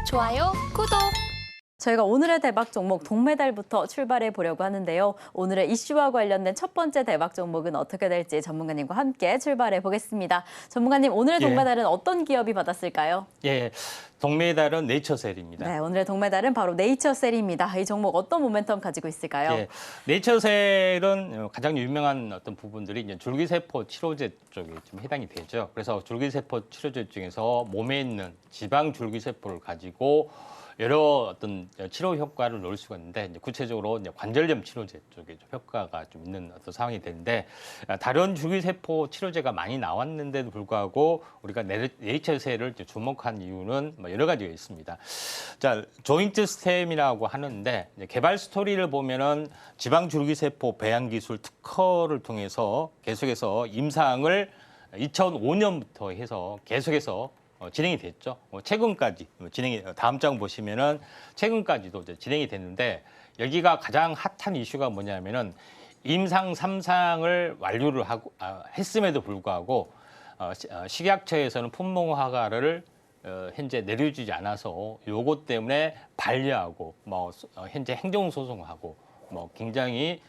좋아요, 구독! 저희가 오늘의 대박 종목 동메달부터 출발해 보려고 하는데요. 오늘의 이슈와 관련된 첫 번째 대박 종목은 어떻게 될지 전문가님과 함께 출발해 보겠습니다. 전문가님, 오늘의 동메달은 어떤 기업이 받았을까요? 예, 동메달은 네이처셀입니다. 네, 오늘의 동메달은 바로 네이처셀입니다. 이 종목 어떤 모멘텀 가지고 있을까요? 예, 네이처셀은 가장 유명한 어떤 부분들이 이제 줄기세포 치료제 쪽에 좀 해당이 되죠. 그래서 줄기세포 치료제 중에서 몸에 있는 지방 줄기세포를 가지고 여러 어떤 치료 효과를 놓을 수가 있는데, 이제 구체적으로 이제 관절염 치료제 쪽에 좀 효과가 좀 있는 어떤 상황이 되는데, 다른 줄기세포 치료제가 많이 나왔는데도 불구하고 우리가 네이처셀을 주목한 이유는 뭐 여러 가지가 있습니다. 자, 조인트 스템이라고 하는데, 이제 개발 스토리를 보면은 지방 줄기세포 배양 기술 특허를 통해서 계속해서 임상을 2005년부터 해서 계속해서 진행이 됐죠. 최근까지 진행이, 다음 장 보시면은 최근까지도 이제 진행이 됐는데, 여기가 가장 핫한 이슈가 뭐냐면은 임상 3상을 완료를 하고 했음에도 불구하고 식약처에서는 품목 허가를 현재 내려주지 않아서 요것 때문에 반려하고 뭐 현재 행정소송하고 뭐 굉장히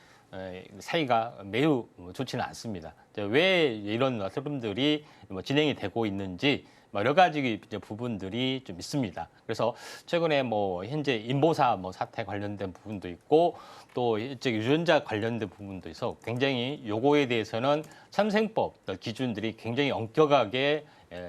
사이가 매우 좋지는 않습니다. 왜 이런 흐름들이 진행이 되고 있는지 여러 가지 부분들이 좀 있습니다. 그래서 최근에 뭐 현재 인보사 사태 관련된 부분도 있고, 또 일찍 유전자 관련된 부분도 있어 굉장히 요거에 대해서는 참생법 기준들이 굉장히 엄격하게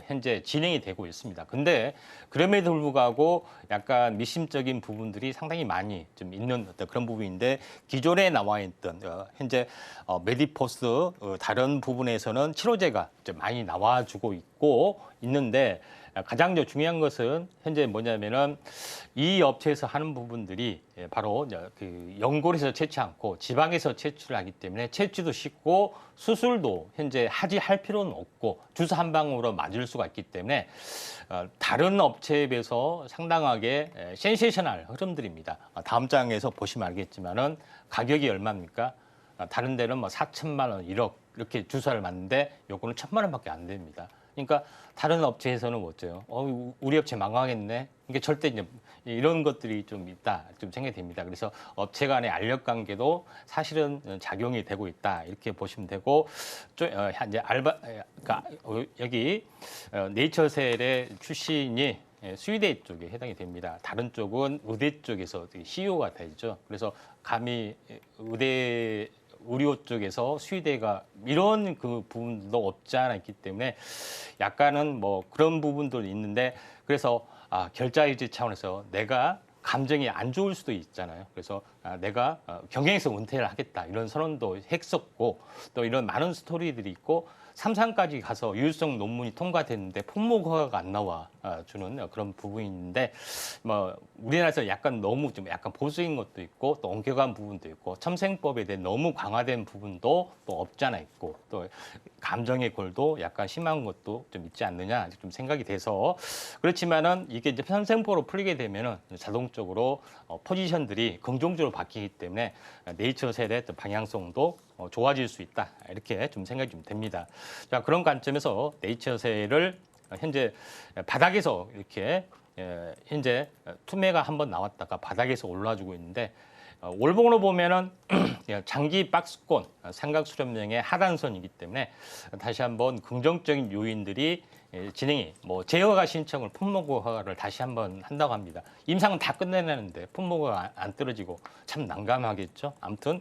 현재 진행이 되고 있습니다. 근데 그럼에도 불구하고 약간 미심적인 부분들이 상당히 많이 좀 있는 어떤 그런 부분인데, 기존에 나와 있던 현재 메디포스 다른 부분에서는 치료제가 좀 많이 나와주고 있는데, 가장 중요한 것은 현재 뭐냐면은 이 업체에서 하는 부분들이 바로 그 연골에서 채취 않고 지방에서 채취를 하기 때문에 채취도 쉽고 수술도 현재 할 필요는 없고 주사 한 방으로 맞을 수가 있기 때문에 다른 업체에 비해서 상당하게 센세이셔널 흐름들입니다. 다음 장에서 보시면 알겠지만은 가격이 얼마입니까? 다른 데는 뭐 4천만 원, 1억 이렇게 주사를 맞는데 요거는 1,000만 원밖에 안 됩니다. 그러니까 다른 업체에서는 어때요? 우리 업체 망하겠네. 이게 절대 이제 이런 것들이 좀 있다, 좀 생각이 됩니다. 그래서 업체 간의 알력 관계도 사실은 작용이 되고 있다, 이렇게 보시면 되고, 이제 그러니까 여기 네이처셀의 출신이 수의대 쪽에 해당이 됩니다. 다른 쪽은 의대 쪽에서 CEO가 되죠. 그래서 감히 의료 쪽에서 수의대가 이런 그 부분도 없지 않아 있기 때문에 약간은 뭐 그런 부분도 있는데, 그래서 결자의지 차원에서 내가 감정이 안 좋을 수도 있잖아요. 그래서 내가 경영에서 은퇴를 하겠다, 이런 선언도 했었고, 또 이런 많은 스토리들이 있고, 3상까지 가서 유효성 논문이 통과됐는데 품목 허가가 안 나와 주는 그런 부분이 있는데, 뭐 우리나라에서 약간 너무 좀 약간 보수인 것도 있고, 또 엄격한 부분도 있고, 첨생법에 대해 너무 강화된 부분도 또 없지 않아 있고, 또 감정의 골도 약간 심한 것도 좀 있지 않느냐 좀 생각이 돼서, 그렇지만은 이게 이제 첨생법으로 풀리게 되면은 자동적으로 포지션들이 긍정적으로 바뀌기 때문에 네이처셀의 방향성도 좋아질 수 있다, 이렇게 좀 생각이 좀 됩니다. 자, 그런 관점에서 네이처셀을 현재 바닥에서 이렇게 현재 투매가 한번 나왔다가 바닥에서 올라주고 있는데, 월봉으로 보면은 장기 박스권 삼각 수렴형의 하단선이기 때문에 다시 한번 긍정적인 요인들이 진행이, 뭐 제허가 신청을 품목 허가를 다시 한번 한다고 합니다. 임상은 다 끝내내는데 품목가 안 떨어지고 참 난감하겠죠. 아무튼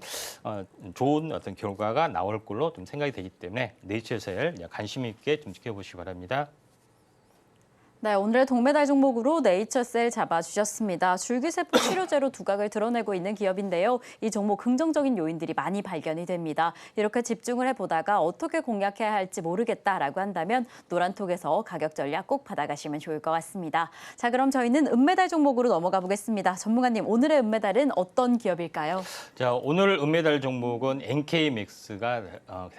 좋은 어떤 결과가 나올 걸로 좀 생각이 되기 때문에 네이처셀 관심 있게 좀 지켜보시기 바랍니다. 네, 오늘의 동메달 종목으로 네이처셀 잡아주셨습니다. 줄기세포 치료제로 두각을 드러내고 있는 기업인데요. 이 종목 긍정적인 요인들이 많이 발견이 됩니다. 이렇게 집중을 해보다가 어떻게 공략해야 할지 모르겠다라고 한다면 노란톡에서 가격 전략 꼭 받아가시면 좋을 것 같습니다. 자, 그럼 저희는 은메달 종목으로 넘어가 보겠습니다. 전문가님, 오늘의 은메달은 어떤 기업일까요? 자, 오늘 은메달 종목은 NK맥스가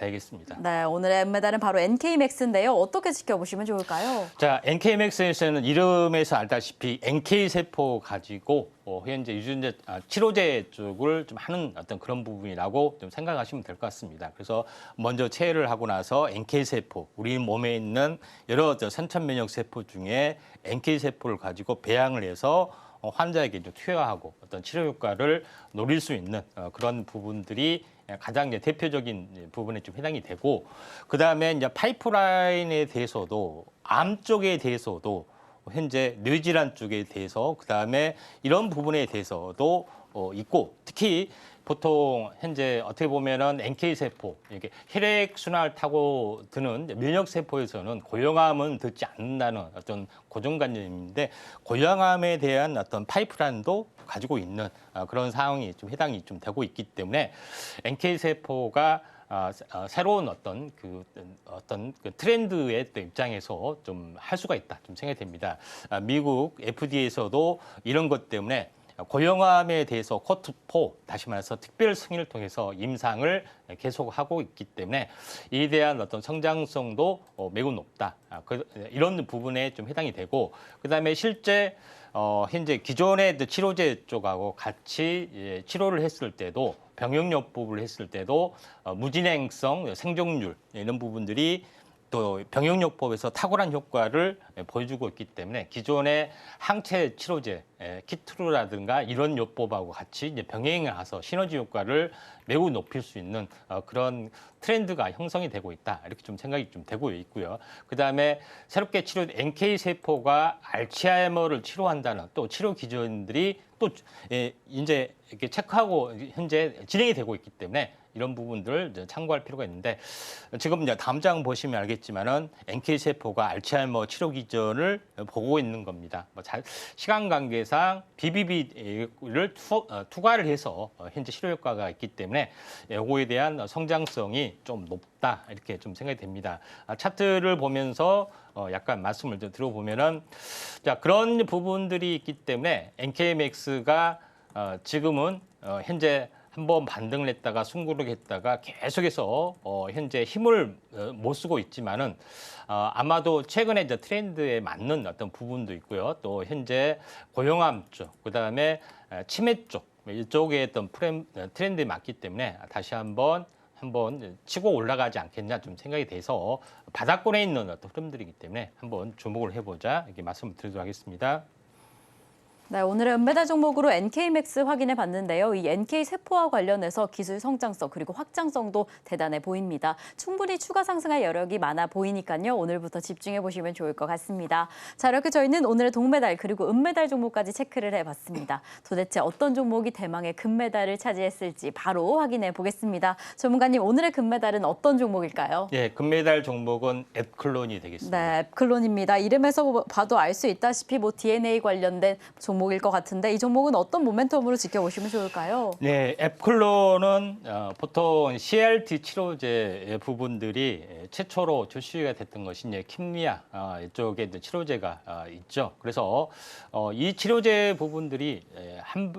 되겠습니다. 네, 오늘의 은메달은 바로 NK맥스인데요. 어떻게 지켜보시면 좋을까요? 자, NK맥스 엔케이맥스에서는 이름에서 알다시피 NK 세포 가지고 현재 유전자 치료제 쪽을 좀 하는 어떤 그런 부분이라고 좀 생각하시면 될 것 같습니다. 그래서 먼저 체외를 하고 나서 NK 세포, 우리 몸에 있는 여러 선천 면역 세포 중에 NK 세포를 가지고 배양을 해서 환자에게 좀 투여하고 어떤 치료 효과를 노릴 수 있는 그런 부분들이 가장 이제 대표적인 부분에 좀 해당이 되고, 그 다음에 이제 파이프라인에 대해서도 암 쪽에 대해서도 현재 뇌질환 쪽에 대해서 그 다음에 이런 부분에 대해서도 있고, 특히 보통 현재 어떻게 보면은 NK 세포, 이게 혈액 순환을 타고 드는 면역 세포에서는 고형암은 듣지 않는다는 어떤 고정관념인데, 고형암에 대한 어떤 파이프라인도 가지고 있는 그런 상황이 좀 해당이 좀 되고 있기 때문에 NK 세포가 새로운 어떤 그 트렌드의 입장에서 좀 할 수가 있다 좀 생각이 됩니다. 미국 FDA에서도 이런 것 때문에 고형암에 대해서 코트4, 다시 말해서 특별 승인을 통해서 임상을 계속하고 있기 때문에 이에 대한 어떤 성장성도 매우 높다. 이런 부분에 좀 해당이 되고, 그다음에 실제 현재 기존의 치료제 쪽하고 같이 치료를 했을 때도, 병역요법을 했을 때도 무진행성, 생존율 이런 부분들이 또 병역요법에서 탁월한 효과를 보여주고 있기 때문에 기존의 항체 치료제, 키트루라든가 이런 요법하고 같이 이제 병행을 해서 시너지 효과를 매우 높일 수 있는 그런 트렌드가 형성이 되고 있다. 이렇게 좀 생각이 좀 되고 있고요. 그 다음에 새롭게 NK 세포가 알츠하이머를 치료한다는 또 치료 기전들이 또 이제 이렇게 체크하고 현재 진행이 되고 있기 때문에 이런 부분들을 참고할 필요가 있는데, 지금 이제 다음 장 보시면 알겠지만은 NK 세포가 알츠하이머 치료 기전을 보고 있는 겁니다. 시간 관계상 BBB를 투과를 해서 현재 치료 효과가 있기 때문에 요거에 대한 성장성이 좀 높다 이렇게 좀 생각이 됩니다. 차트를 보면서 약간 말씀을 좀 들어보면은, 자, 그런 부분들이 있기 때문에 NKMX가 지금은 현재 한번 반등을 했다가 숨고르게 했다가 계속해서 현재 힘을 못 쓰고 있지만은 아마도 최근에 이제 트렌드에 맞는 어떤 부분도 있고요. 또 현재 고형암 쪽, 그다음에 치매 쪽 이쪽에 어떤 트렌드에 맞기 때문에 다시 한번 치고 올라가지 않겠냐 좀 생각이 돼서 바닥권에 있는 어떤 흐름들이기 때문에 한번 주목을 해보자 이렇게 말씀을 드리도록 하겠습니다. 네, 오늘의 은메달 종목으로 NK맥스 확인해 봤는데요. 이 NK 세포와 관련해서 기술 성장성 그리고 확장성도 대단해 보입니다. 충분히 추가 상승할 여력이 많아 보이니까요. 오늘부터 집중해 보시면 좋을 것 같습니다. 자, 이렇게 저희는 오늘의 동메달 그리고 은메달 종목까지 체크를 해봤습니다. 도대체 어떤 종목이 대망의 금메달을 차지했을지 바로 확인해 보겠습니다. 전문가님, 오늘의 금메달은 어떤 종목일까요? 예, 금메달 종목은 앱클론이 되겠습니다. 네, 앱클론입니다. 이름에서 봐도 알 수 있다시피 DNA 관련된 종목일 것 같은데 이 종목은 어떤 모멘텀으로 지켜보시면 좋을까요? 네, 앱클론은 보통 CRT 치료제 부분들이 최초로 출시가 됐던 것이 이제 킴리아 이쪽에 치료제가 있죠. 그래서 이 치료제 부분들이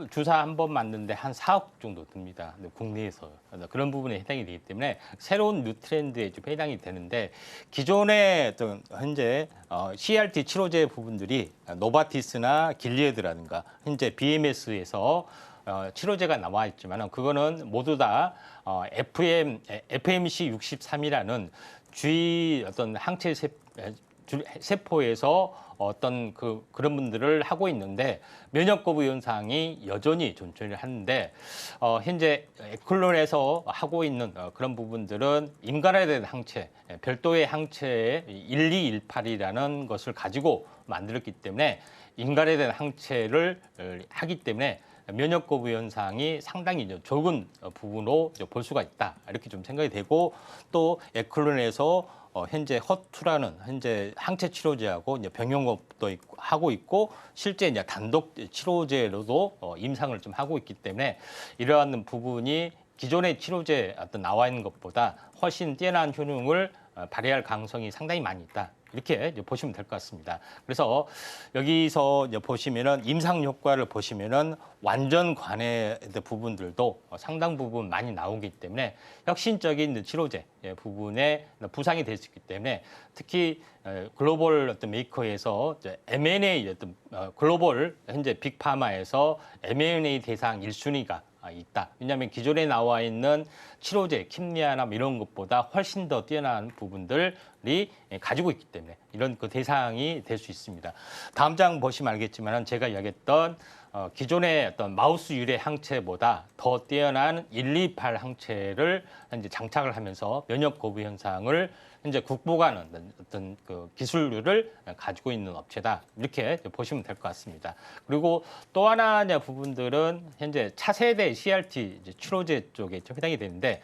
주사 한 번 맞는데 한 4억 정도 듭니다. 국내에서 그런 부분에 해당이 되기 때문에 새로운 뉴 트렌드에 좀 해당이 되는데, 기존의 현재 CRT 치료제 부분들이 노바티스나 길리에드라든가 현재 BMS에서 치료제가 나와 있지만 그거는 모두 다 FMC 63이라는 주위 어떤 항체 세포에서 어떤 그런 분들을 하고 있는데 면역 거부 현상이 여전히 존재를 하는데, 현재 앱클론에서 하고 있는 그런 부분들은 인간에 대한 항체, 별도의 항체 1218이라는 것을 가지고 만들었기 때문에 인간에 대한 항체를 하기 때문에 면역 거부 현상이 상당히 적은 부분으로 볼 수가 있다. 이렇게 좀 생각이 되고, 또 앱클론에서 현재 허투라는 현재 항체 치료제하고 이제 병용업도 하고 있고, 실제 이제 단독 치료제로도 임상을 좀 하고 있기 때문에 이러한 부분이 기존의 치료제 어떤 나와 있는 것보다 훨씬 뛰어난 효능을 발휘할 가능성이 상당히 많이 있다. 이렇게 이제 보시면 될 것 같습니다. 그래서 여기서 이제 보시면은 임상 효과를 보시면은 완전 관해 부분들도 상당 부분 많이 나오기 때문에 혁신적인 치료제 부분에 부상이 될 수 있기 때문에 특히 글로벌 어떤 메이커에서 M&A 어떤 글로벌 현재 빅파마에서 M&A 대상 1순위가 있다. 왜냐하면 기존에 나와 있는 치료제, 킴리아나 이런 것보다 훨씬 더 뛰어난 부분들이 가지고 있기 때문에 이런 그 대상이 될 수 있습니다. 다음 장 보시면 알겠지만 제가 이야기했던 기존의 어떤 마우스 유래 항체보다 더 뛰어난 128 항체를 현재 장착을 하면서 면역 거부 현상을 현재 극복하는 어떤 그 기술을 가지고 있는 업체다. 이렇게 보시면 될 것 같습니다. 그리고 또 하나 부분들은 현재 차세대 CRT 치료제 쪽에 좀 해당이 되는데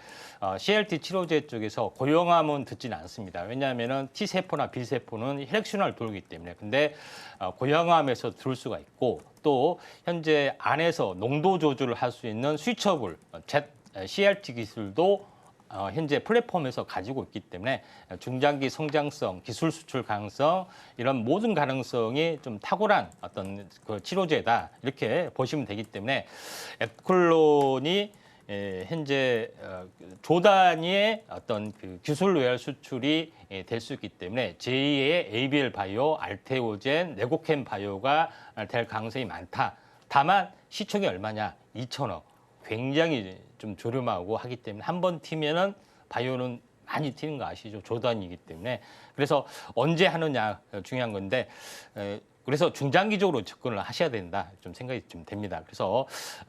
CRT 치료제 쪽에서 고용암은 듣지는 않습니다. 왜냐하면 T세포나 B세포는 혈액순환을 돌기 때문에. 근데 고용암에서 들을 수가 있고 또 현재 안에서 농도 조절을 할 수 있는 스위처블 CRT 기술도 현재 플랫폼에서 가지고 있기 때문에 중장기 성장성, 기술 수출 가능성 이런 모든 가능성이 좀 탁월한 어떤 그 치료제다 이렇게 보시면 되기 때문에 에쿨론이 현재 조 단위의 어떤 그 기술 로얄 수출이 될 수 있기 때문에 제2의 ABL 바이오, 알테오젠, 레고캠 바이오가 될 가능성이 많다. 다만 시총이 얼마냐? 2천억. 굉장히 좀 저렴하고 하기 때문에 한 번 튀면은 바이오는 많이 튀는 거 아시죠? 조단이기 때문에. 그래서 언제 하느냐 중요한 건데 그래서 중장기적으로 접근을 하셔야 된다. 좀 생각이 좀 됩니다. 그래서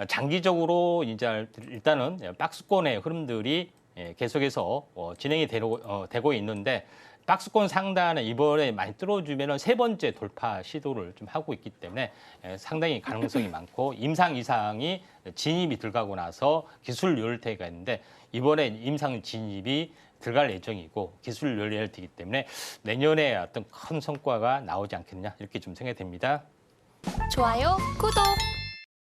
장기적으로 이제 일단은 박스권의 흐름들이 계속해서 진행이 되고 있는데 박스권 상단에 이번에 많이 뚫어주면은 세 번째 돌파 시도를 좀 하고 있기 때문에 상당히 가능성이 많고 임상 이상이 진입이 들어가고 나서 기술 로열티가 있는데 이번에 임상 진입이 들어갈 예정이고 기술 로열티이기 때문에 내년에 어떤 큰 성과가 나오지 않겠냐 이렇게 좀 생각이 됩니다. 좋아요, 구독!